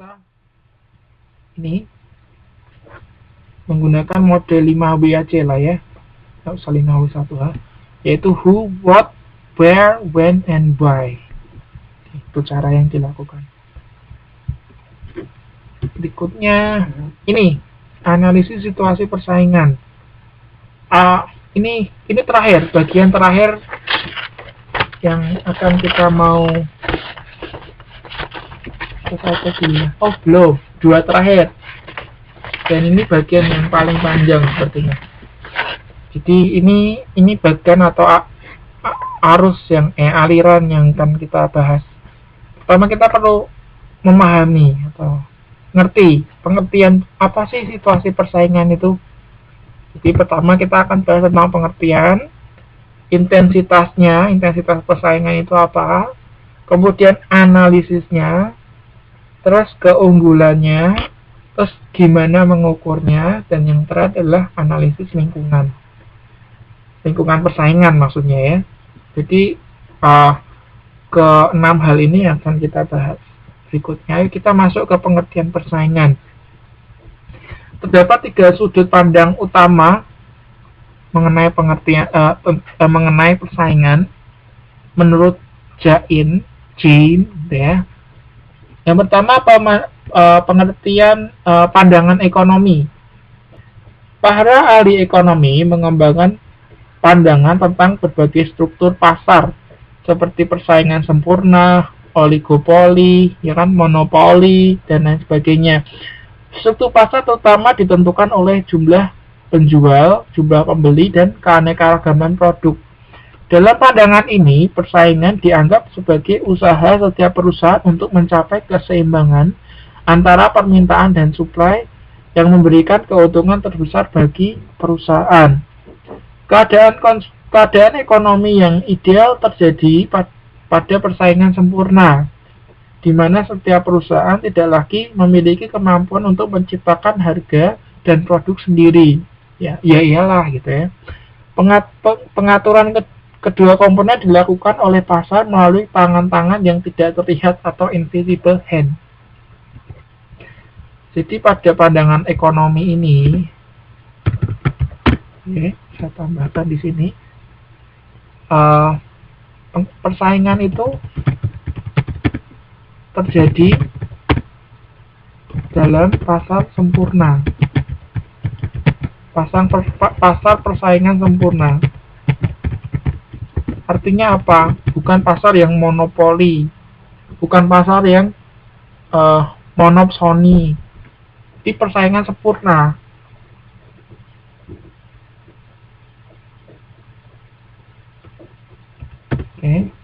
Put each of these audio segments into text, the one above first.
kita ini menggunakan mode 5WAC lah ya, nggak usah 5W1H, yaitu who, what, where, when, and why. Itu cara yang dilakukan. Berikutnya ini analisis situasi persaingan. Ini terakhir, bagian terakhir yang akan kita mau belum, dua terakhir, dan ini bagian yang paling panjang sepertinya. Jadi ini bagian atau arus yang aliran yang akan kita bahas. Pertama kita perlu memahami atau ngerti pengertian apa sih situasi persaingan itu. Jadi pertama kita akan bahas tentang pengertian, intensitas persaingan itu apa, kemudian analisisnya, terus keunggulannya, terus gimana mengukurnya, dan yang terakhir adalah analisis lingkungan persaingan maksudnya ya. Jadi ke-6 hal ini yang akan kita bahas berikutnya. Kita masuk ke pengertian persaingan. Terdapat 3 sudut pandang utama mengenai mengenai persaingan menurut Jane ya. Yang pertama pengertian pandangan ekonomi. Para ahli ekonomi mengembangkan pandangan tentang berbagai struktur pasar seperti persaingan sempurna, oligopoli, monopoli, dan lain sebagainya. Struktur pasar terutama ditentukan oleh jumlah penjual, jumlah pembeli, dan keanekaragaman produk. Dalam pandangan ini, persaingan dianggap sebagai usaha setiap perusahaan untuk mencapai keseimbangan antara permintaan dan supply yang memberikan keuntungan terbesar bagi perusahaan. Keadaan ekonomi yang ideal terjadi pada persaingan sempurna, di mana setiap perusahaan tidak lagi memiliki kemampuan untuk menciptakan harga dan produk sendiri. Ya iyalah gitu ya. Pengaturan kedua komponen dilakukan oleh pasar melalui tangan-tangan yang tidak terlihat atau invisible hand. Jadi pada pandangan ekonomi ini, saya tambahkan di sini, persaingan itu terjadi dalam pasar sempurna. Pasar persaingan sempurna. Artinya apa? Bukan pasar yang monopoli, bukan pasar yang monopsoni. Di persaingan sempurna.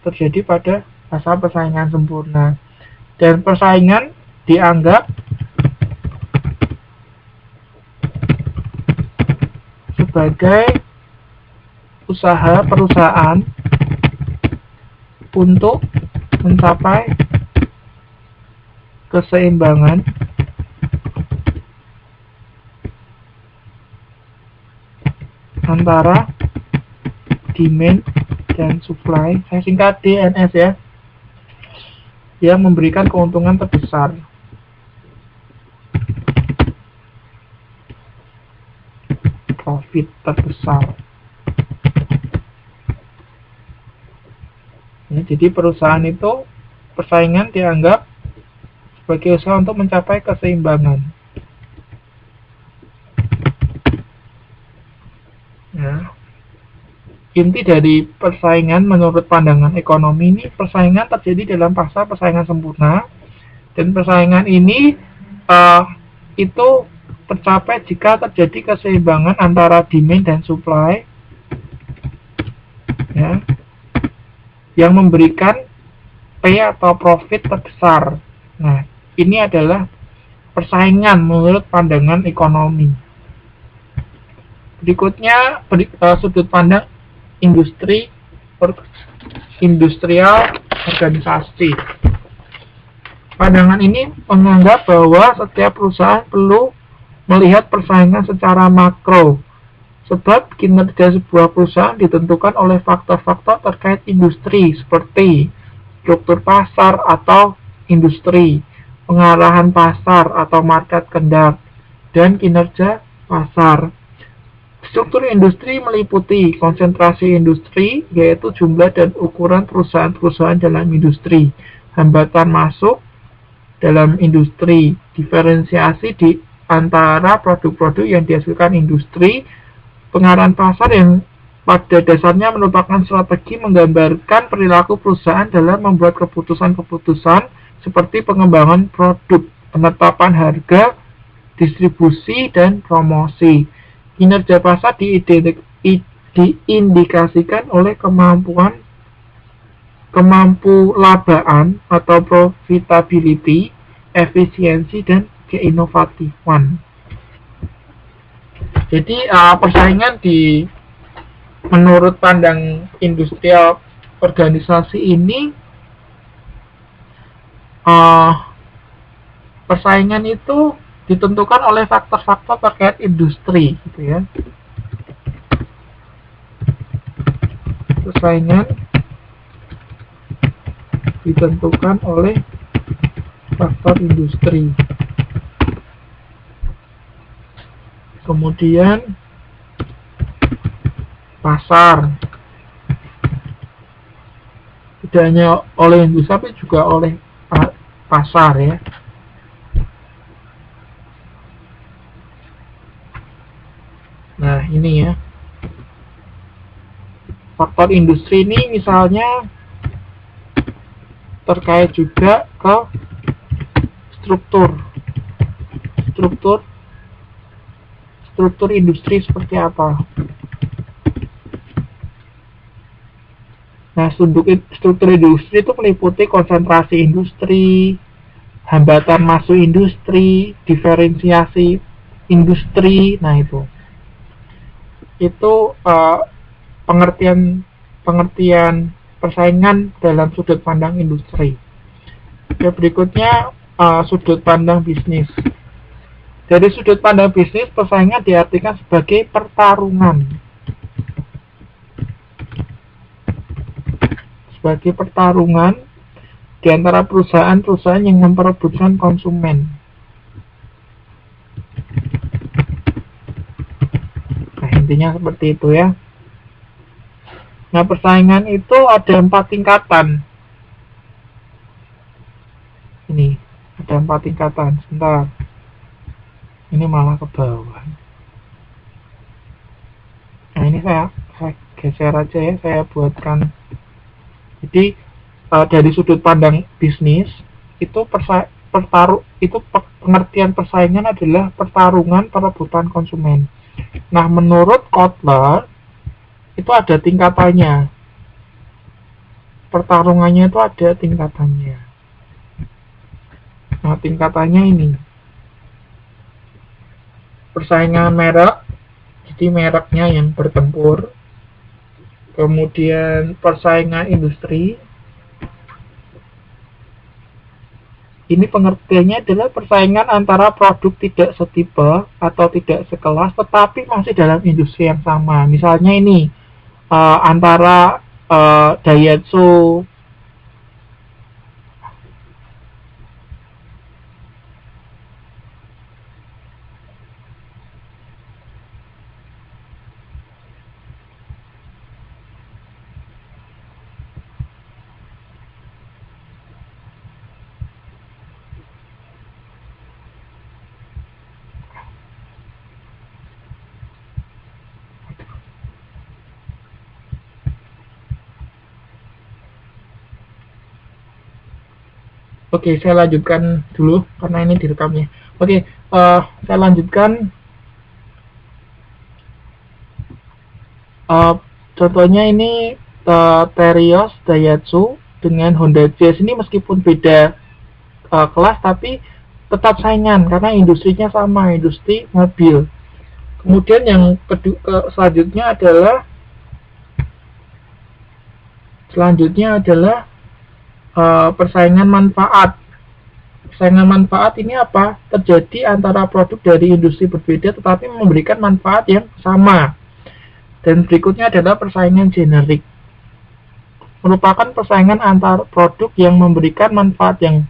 Terjadi pada pasar persaingan sempurna. Dan persaingan dianggap sebagai usaha perusahaan untuk mencapai keseimbangan antara demand dan supply, saya singkat DNS ya, yang memberikan keuntungan terbesar. Profit terbesar. Ya, jadi perusahaan itu persaingan dianggap sebagai usaha untuk mencapai keseimbangan. Ya. Inti dari persaingan menurut pandangan ekonomi ini, persaingan terjadi dalam pasar persaingan sempurna, dan persaingan ini itu tercapai jika terjadi keseimbangan antara demand dan supply, ya, yang memberikan P atau profit terbesar. Nah, ini adalah persaingan menurut pandangan ekonomi. Berikutnya sudut pandang industrial organisasi. Pandangan ini menganggap bahwa setiap perusahaan perlu melihat persaingan secara makro, sebab kinerja sebuah perusahaan ditentukan oleh faktor-faktor terkait industri seperti struktur pasar atau industri, pengarahan pasar atau market conduct, dan kinerja pasar. Struktur industri meliputi konsentrasi industri, yaitu jumlah dan ukuran perusahaan-perusahaan dalam industri, hambatan masuk dalam industri, diferensiasi di antara produk-produk yang dihasilkan industri, pengarahan pasar yang pada dasarnya merupakan strategi menggambarkan perilaku perusahaan dalam membuat keputusan-keputusan seperti pengembangan produk, penetapan harga, distribusi, dan promosi. Kinerja pasar diindikasikan oleh kemampu-labaan atau profitability, efisiensi, dan keinovatifan. Jadi persaingan menurut pandang industrial organisasi ini, persaingan itu ditentukan oleh faktor-faktor terkait industri, gitu ya. Persaingan ditentukan oleh faktor industri. Kemudian pasar, tidak hanya oleh industri tapi juga oleh pasar ya. Nah ini ya, faktor industri ini misalnya terkait juga ke struktur industri seperti apa. Nah, struktur industri itu meliputi konsentrasi industri, hambatan masuk industri, diferensiasi industri. Nah, itu pengertian persaingan dalam sudut pandang industri. Oke, berikutnya sudut pandang bisnis. Dari sudut pandang bisnis, persaingan diartikan sebagai pertarungan. Sebagai pertarungan di antara perusahaan-perusahaan yang memperebutkan konsumen. Nah, intinya seperti itu ya. Nah, persaingan itu ada 4 tingkatan. Ini, ada 4 tingkatan. Sebentar. Ini malah ke bawah. Nah, ini saya geser aja ya, saya buatkan. Jadi dari sudut pandang bisnis itu pengertian persaingan adalah pertarungan perebutan konsumen. Nah, menurut Kotler itu ada tingkatannya. Pertarungannya itu ada tingkatannya. Nah, tingkatannya ini. Persaingan merek, jadi mereknya yang bertempur. Kemudian persaingan industri. Ini pengertiannya adalah persaingan antara produk tidak setipe atau tidak sekelas tetapi masih dalam industri yang sama. Misalnya ini antara Daihatsu Oke, saya lanjutkan dulu karena ini direkamnya. Oke, saya lanjutkan. Contohnya ini Terios Daihatsu dengan Honda Jazz ini meskipun beda kelas tapi tetap saingan karena industrinya sama, industri mobil. Kemudian yang selanjutnya adalah persaingan manfaat. Persaingan manfaat ini apa? Terjadi antara produk dari industri berbeda tetapi memberikan manfaat yang sama. Dan berikutnya adalah persaingan generik. Merupakan persaingan antar produk yang memberikan manfaat yang